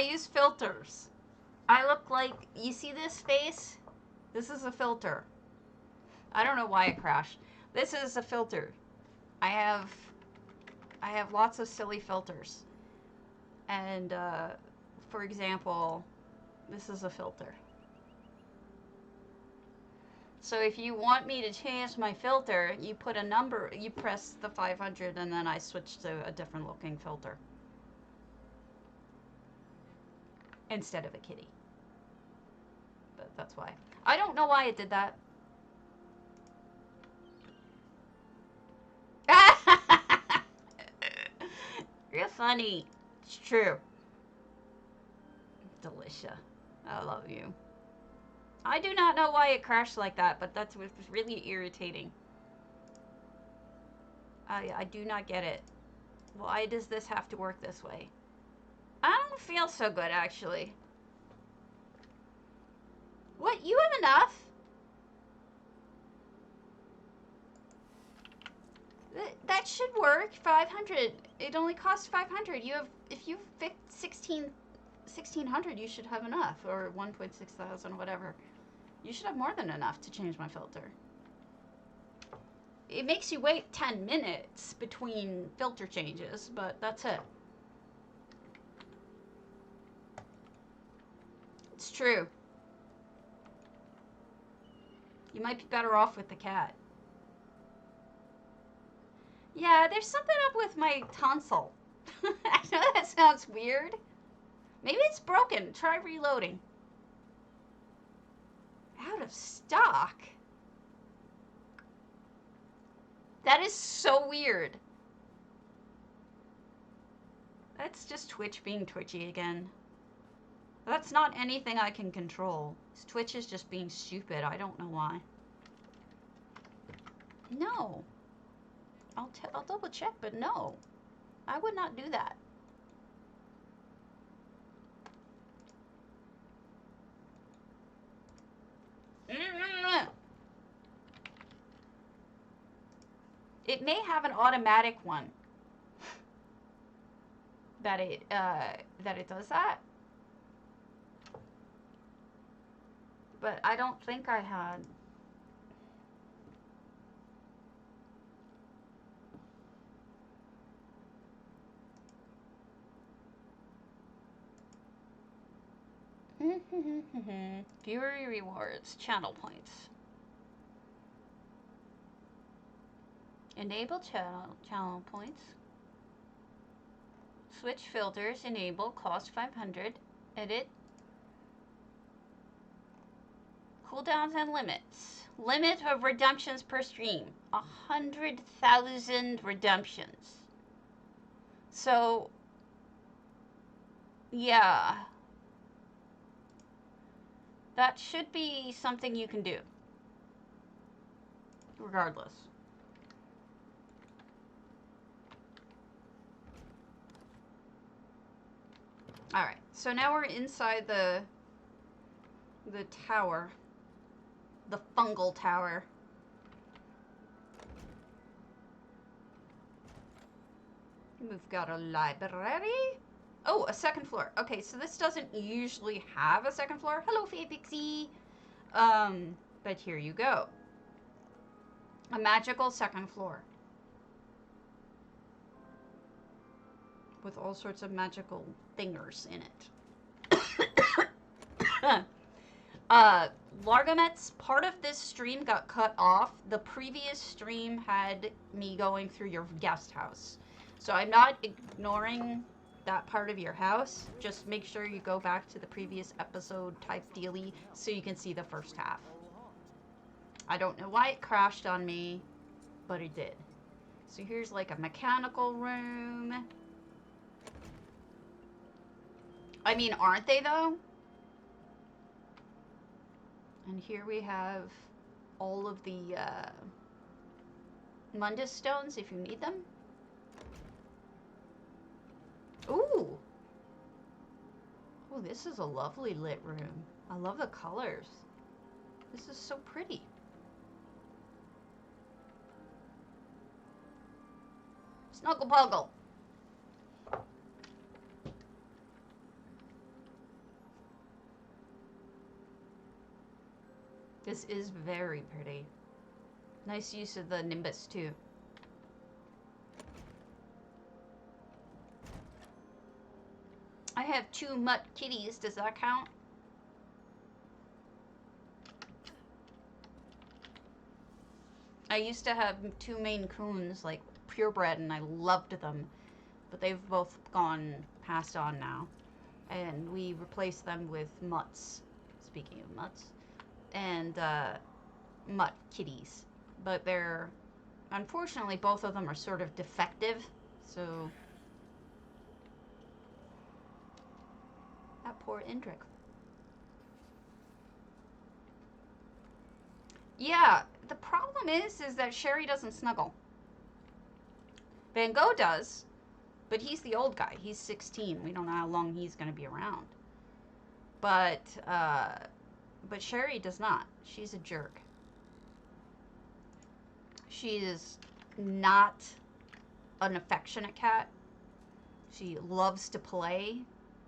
I use filters. I look like, you see this face? This is a filter. I don't know why it crashed. This is a filter. I have lots of silly filters. And for example, this is a filter. So if you want me to change my filter, you put a number, you press the 500, and then I switch to a different looking filter. Instead of a kitty. But that's why. I don't know why it did that. You're funny. It's true. Delicia. I love you. I do not know why it crashed like that, but that's really irritating. I do not get it. Why does this have to work this way? I don't feel so good, actually. What? You have enough? That should work. 500. It only costs 500. You have, if you fit 1600, you should have enough, or 1.6 thousand, whatever. You should have more than enough to change my filter. It makes you wait 10 minutes between filter changes, but that's it. It's true. You might be better off with the cat. Yeah, there's something up with my tonsil. I know that sounds weird. Maybe it's broken. Try reloading. Out of stock? That is so weird. That's just Twitch being twitchy again. That's not anything I can control. Twitch is just being stupid. I don't know why. No. I'll double check, but no. I would not do that. It may have an automatic one that it does that, but I don't think I had. Fury rewards, channel points. Enable channel points. Switch filters, enable, cost 500. Edit. Cooldowns and limits. Limit of redemptions per stream. 100,000 redemptions. So, yeah. That should be something you can do. Regardless. Alright, so now we're inside the tower. The fungal tower. We've got a library. Oh, a second floor. Okay, so this doesn't usually have a second floor. Hello, Faye Pixie. But here you go. A magical second floor. With all sorts of magical thingers in it. Largomet's part of this stream got cut off. The previous stream had me going through your guest house. So I'm not ignoring that part of your house. Just make sure you go back to the previous episode type dealy so you can see the first half. I don't know why it crashed on me, but it did. So here's like a mechanical room. I mean, aren't they though? And here we have all of the Mundus stones if you need them. Ooh! Oh, this is a lovely lit room. I love the colors. This is so pretty. Snuggle Puggle. This is very pretty. Nice use of the Nimbus, too. I have 2 mutt kitties. Does that count? I used to have 2 Maine Coons, like purebred, and I loved them. But they've both passed on now. And we replaced them with mutts. Speaking of mutts. And mutt kitties. But they're, unfortunately, both of them are sort of defective. So, that poor Indrik. Yeah, the problem is that Sherry doesn't snuggle. Van Gogh does, but he's the old guy. He's 16. We don't know how long he's going to be around. But Sherry does not. She's a jerk. She is not an affectionate cat. She loves to play.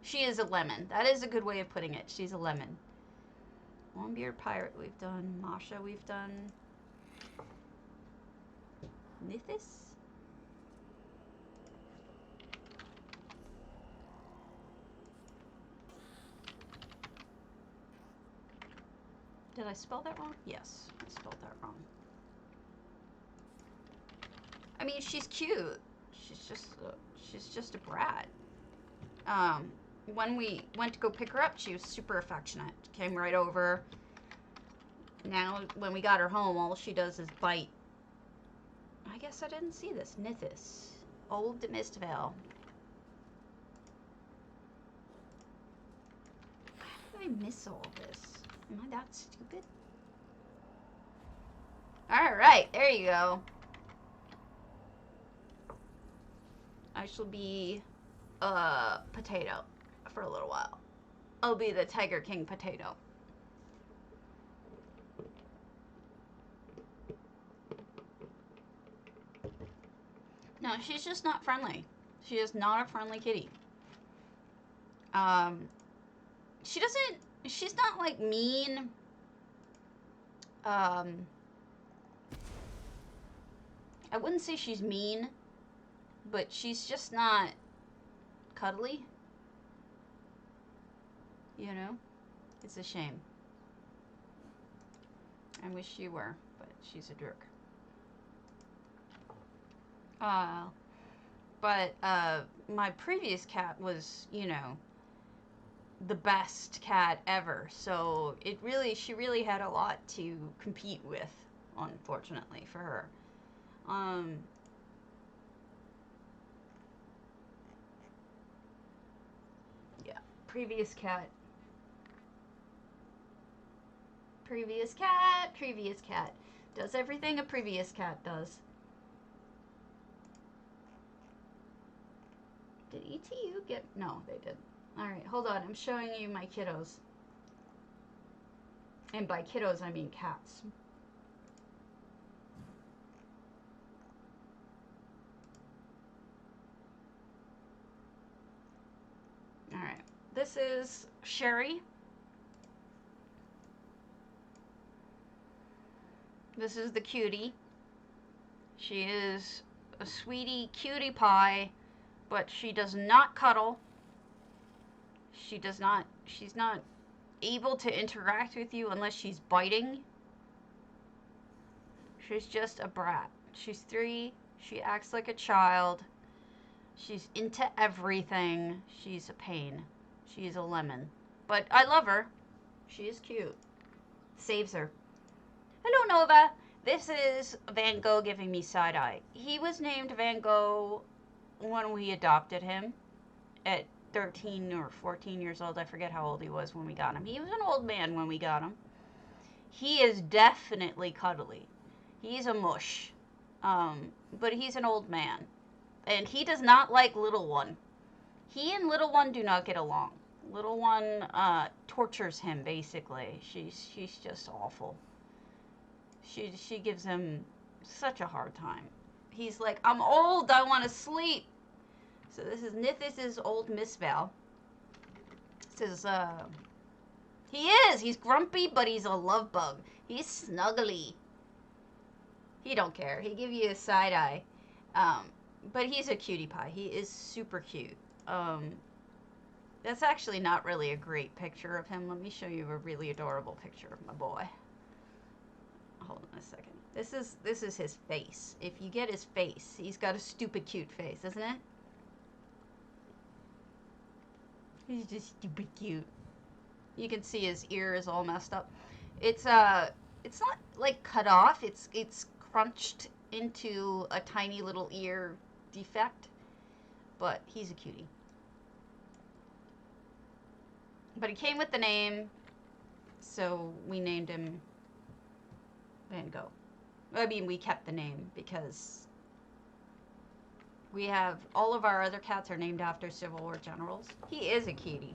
She is a lemon. That is a good way of putting it. She's a lemon. Longbeard Pirate we've done. Masha we've done. Nithis? Did I spell that wrong? Yes, I spelled that wrong. I mean, she's cute. She's just a brat. When we went to go pick her up, she was super affectionate. Came right over. Now, when we got her home, all she does is bite. I guess I didn't see this. Nithis. Old Mistvale. How did I miss all this? Am I that stupid? Alright, there you go. I shall be potato for a little while. I'll be the Tiger King potato. No, she's just not friendly. She is not a friendly kitty. She's not like mean. I wouldn't say she's mean, but she's just not cuddly. You know? It's a shame. I wish she were, but she's a jerk. But my previous cat was, you know, the best cat ever. So she really had a lot to compete with, unfortunately for her. Yeah, previous cat. Does everything a previous cat does. Did ETU get... No, they didn't. Alright, hold on. I'm showing you my kiddos. And by kiddos, I mean cats. Alright. This is Sherry. This is the cutie. She is a sweetie cutie pie, but she does not cuddle. She's not able to interact with you unless she's biting. She's just a brat. She's 3. She acts like a child. She's into everything. She's a pain. She is a lemon. But I love her. She is cute. Saves her. Hello, Nova. This is Van Gogh giving me side eye. He was named Van Gogh when we adopted him at 13 or 14 years old. I forget how old he was when we got him. He was an old man when we got him. He is definitely cuddly. He's a mush. But he's an old man. And he does not like Little One. He and Little One do not get along. Little One tortures him, basically. She's just awful. She gives him such a hard time. He's like, I'm old, I want to sleep. So this is Nithis' Old Mistvale. This is He is. He's grumpy, but he's a love bug. He's snuggly. He don't care. He give you a side eye. But he's a cutie pie. He is super cute. That's actually not really a great picture of him. Let me show you a really adorable picture of my boy. Hold on a second. This is his face. If you get his face, he's got a stupid cute face, isn't it? He's just stupid cute. You can see his ear is all messed up. It's not like cut off. It's crunched into a tiny little ear defect. But he's a cutie. But he came with the name, so we named him Van Gogh. I mean, we kept the name because we have all of our other cats are named after Civil War generals. He is a cutie.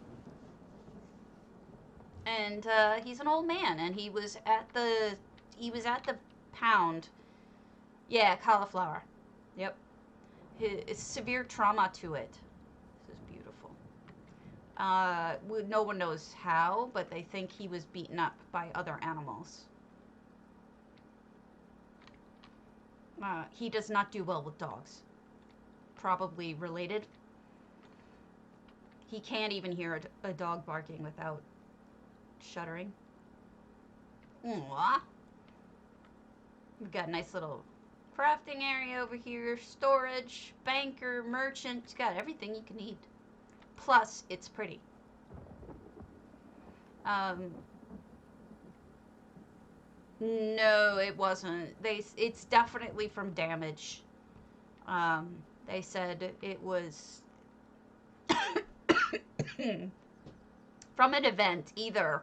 And he's an old man, and he was at the pound. Yeah, cauliflower. Yep. It's severe trauma to it. This is beautiful. No one knows how, but they think he was beaten up by other animals. He does not do well with dogs. Probably related. He can't even hear a dog barking without shuddering. Mwah. We've got a nice little crafting area over here, storage, banker, merchant. It's got everything you can need. Plus, it's pretty. No, it wasn't. It's definitely from damage. They said it was from an event, either.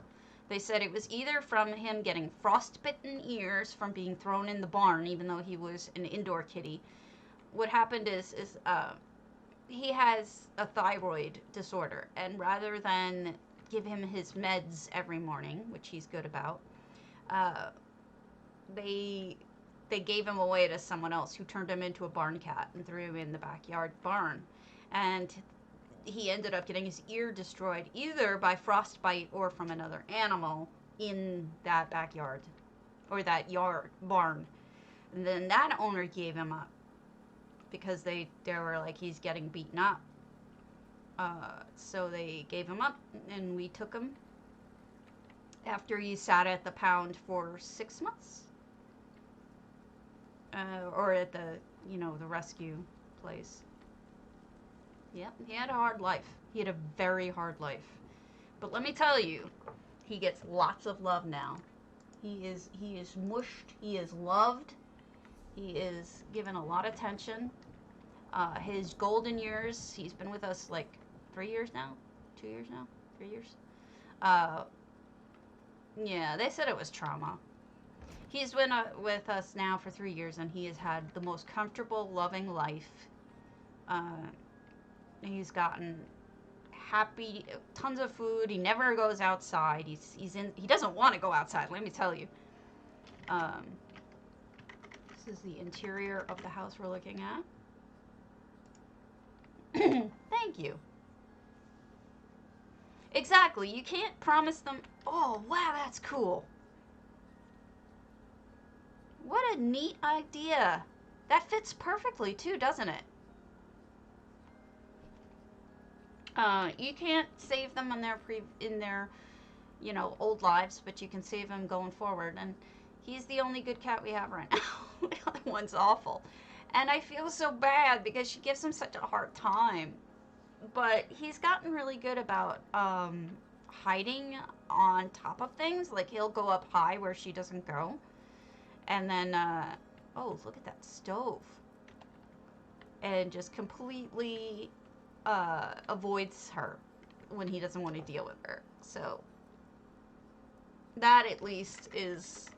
They said it was either from him getting frostbitten ears from being thrown in the barn, even though he was an indoor kitty. What happened is he has a thyroid disorder, and rather than give him his meds every morning, which he's good about, they gave him away to someone else who turned him into a barn cat and threw him in the backyard barn. And he ended up getting his ear destroyed either by frostbite or from another animal in that backyard or that barn. And then that owner gave him up because they were like, he's getting beaten up. So they gave him up, and we took him after he sat at the pound for 6 months. Or at the rescue place. Yep, he had a hard life. He had a very hard life. But let me tell you, he gets lots of love now. He is mushed. He is loved. He is given a lot of attention. His golden years, he's been with us like 3 years now? 2 years now? 3 years? Yeah, they said it was trauma. He's been with us now for 3 years, and he has had the most comfortable, loving life. He's gotten happy, tons of food. He never goes outside. He doesn't want to go outside, let me tell you. This is the interior of the house we're looking at. Thank you. Exactly. You can't promise them. Oh, wow, that's cool. What a neat idea. That fits perfectly too, doesn't it? You can't save them in their old lives, but you can save them going forward. And he's the only good cat we have right now. The other one's awful. And I feel so bad because she gives him such a hard time. But he's gotten really good about hiding on top of things. Like, he'll go up high where she doesn't go. And then, oh, look at that stove. And just completely avoids her when he doesn't want to deal with her. So, that at least is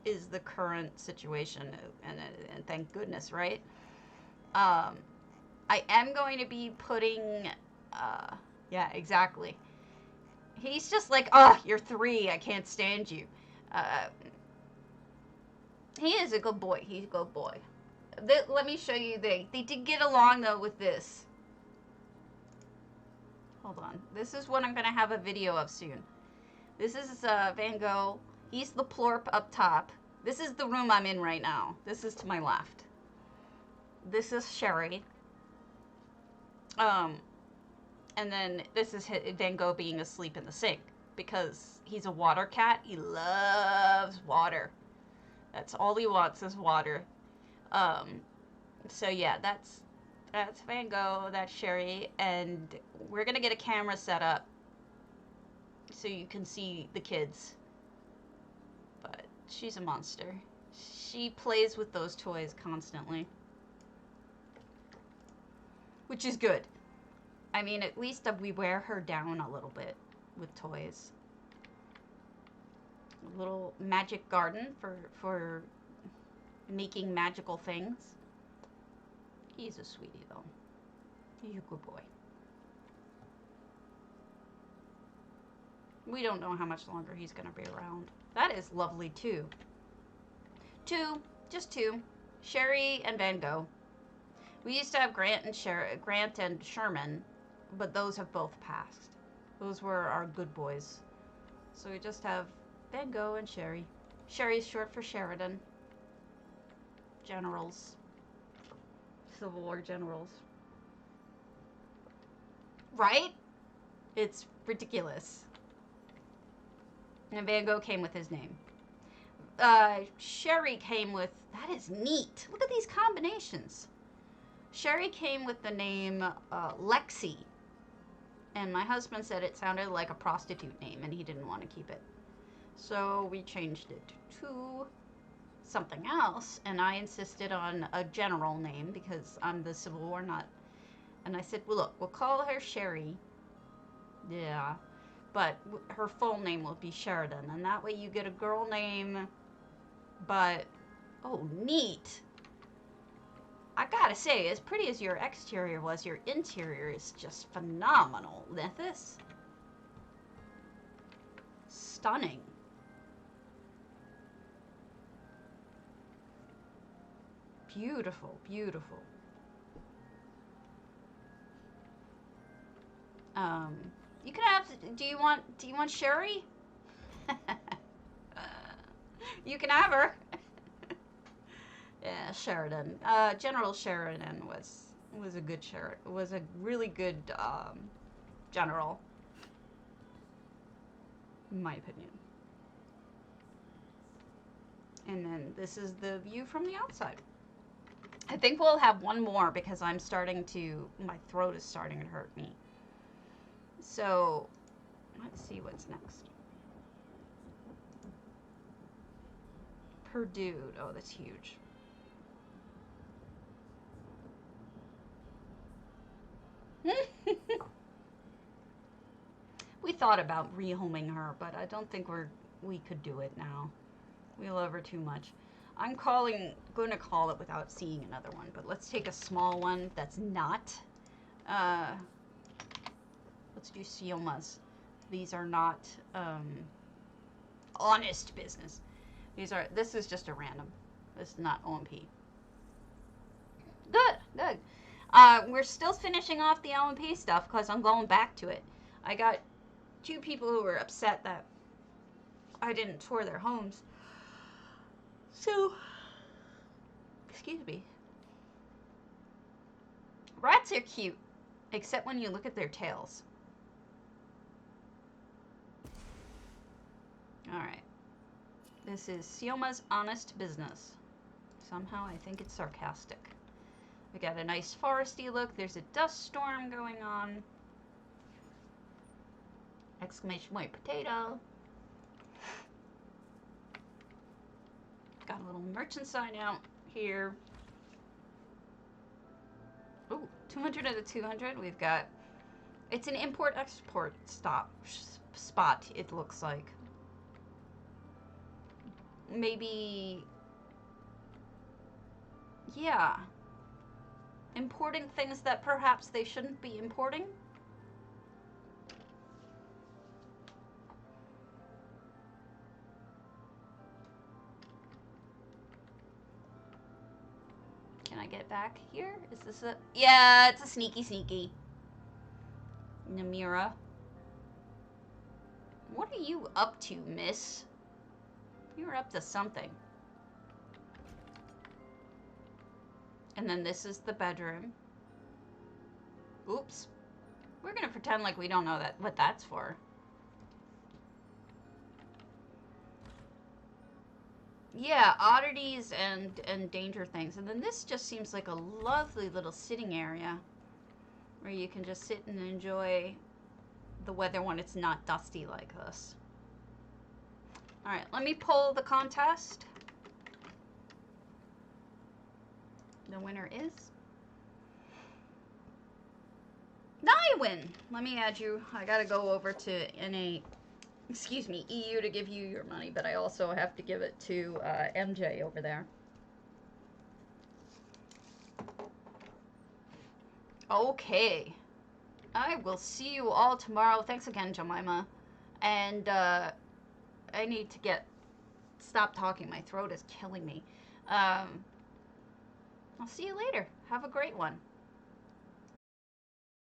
the current situation. And thank goodness, right? I am going to be putting, yeah, exactly. He's just like, oh, you're 3, I can't stand you. He is a good boy. He's a good boy. Let me show you. They did get along, though, with this. Hold on. This is what I'm going to have a video of soon. This is Van Gogh. He's the plorp up top. This is the room I'm in right now. This is to my left. This is Sherry. And then this is Van Gogh being asleep in the sink because he's a water cat. He loves water. That's all he wants is water. So yeah, that's Van Gogh, that's Sherry, and we're gonna get a camera set up so you can see the kids. But she's a monster. She plays with those toys constantly, which is good. I mean, at least we wear her down a little bit with toys. A little magic garden for making magical things. He's a sweetie, though. He's a good boy. We don't know how much longer he's going to be around. That is lovely, too. Just two. Sherry and Van Gogh. We used to have Grant and Sherman, but those have both passed. Those were our good boys. So we just have Van Gogh and Sherry. Sherry's short for Sheridan. Generals. Civil War generals. Right? It's ridiculous. And Van Gogh came with his name. Sherry came with... That is neat. Look at these combinations. Sherry came with the name Lexi. And my husband said it sounded like a prostitute name and he didn't want to keep it. So we changed it to something else, and I insisted on a general name because I'm the Civil War nut. And I said, well, look, we'll call her Sherry. Yeah. But her full name will be Sheridan. And that way you get a girl name. But, oh, neat. I gotta say, as pretty as your exterior was, your interior is just phenomenal. Nethys. Stunning. Beautiful, beautiful. You can have. Do you want Sherry? You can have her. Yeah, Sheridan. General Sheridan was a good was a really good general, in my opinion. And then this is the view from the outside. I think we'll have one more because my throat is starting to hurt me. So, let's see what's next. Per dude. Oh, that's huge. We thought about rehoming her, but I don't think we could do it now. We love her too much. I'm going to call it without seeing another one, but let's take a small one that's not. Let's do Siomas. These are not honest business. This is just a random. This is not OMP. Good, good. We're still finishing off the LMP stuff because I'm going back to it. I got 2 people who were upset that I didn't tour their homes. So, excuse me. Rats are cute, except when you look at their tails. Alright. This is Sioma's Honest Business. Somehow I think it's sarcastic. We got a nice foresty look. There's a dust storm going on. Exclamation point potato. Got a little merchant sign out here. Ooh, 200 out of 200. We've got... It's an import-export spot, it looks like. Maybe... Yeah. Importing things that perhaps they shouldn't be importing? Can I get back here? Is this a... Yeah, it's a sneaky. Namira. What are you up to, miss? You're up to something. And then this is the bedroom. Oops. We're gonna pretend like we don't know what that's for. Yeah, oddities and danger things. And then this just seems like a lovely little sitting area where you can just sit and enjoy the weather when it's not dusty like this. All right, let me pull the contest. The winner is Nywin. Let me add you. I gotta go over to EU to give you your money, but I also have to give it to MJ over there. Okay. I will see you all tomorrow. Thanks again, Jemima. And I need to stop talking. My throat is killing me. I'll see you later. Have a great one.